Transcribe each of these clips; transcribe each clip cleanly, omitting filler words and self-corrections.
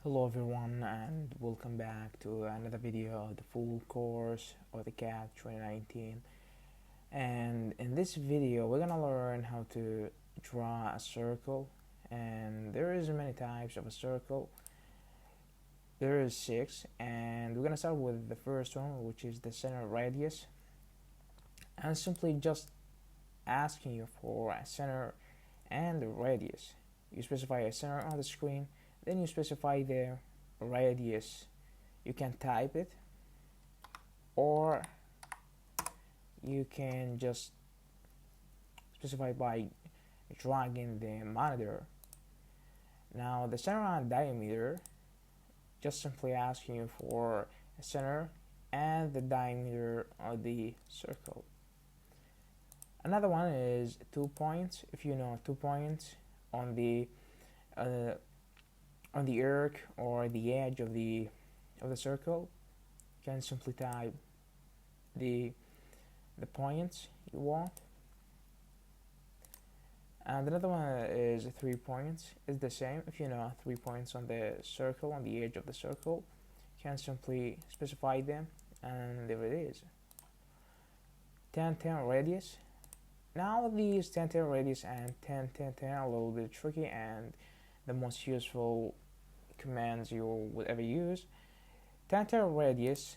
Hello everyone and welcome back to another video of the full course AutoCAD 2019. And in this video we're gonna learn how to draw a circle, and there is many types of a circle. There is 6, and we're gonna start with the first one, which is the center radius. And simply just asking you for a center and the radius. You specify a center on the screen, then you specify the radius. You can type it, or you can just specify by dragging the monitor. Now the center and diameter, just simply asking you for a center and the diameter of the circle. Another one is 2 points. If you know 2 points on the arc or the edge of the circle, you can simply type the points you want. And another one is 3 points. It's the same. If you know 3 points on the circle, on the edge of the circle, you can simply specify them, and there it is. 10-10 radius. Now these 10-10 radius and 10-10-10 are a little bit tricky, and the most useful commands you will ever use. 10-10 radius,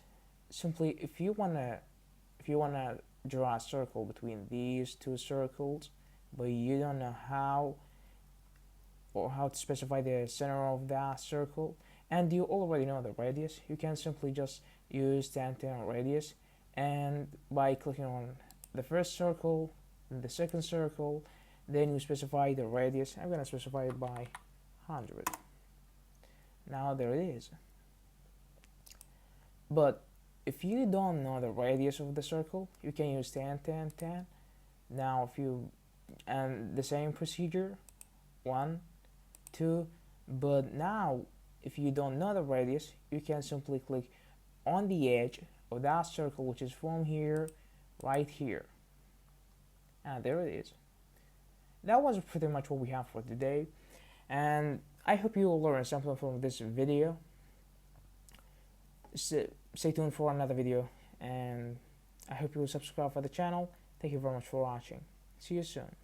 simply if you wanna draw a circle between these two circles, but you don't know how to specify the center of that circle, and you already know the radius, you can simply just use 10-10 radius, and by clicking on the first circle, the second circle, then you specify the radius. I'm gonna specify it by 100. Now there it is. But if you don't know the radius of the circle, you can use 10-10-10. Now and the same procedure, 1, 2, but now if you don't know the radius, you can simply click on the edge of that circle, which is from here right here, and there it is. That was pretty much what we have for today, and I hope you will learn something from this video. Stay tuned for another video, and I hope you will subscribe for the channel. Thank you very much for watching. See you soon.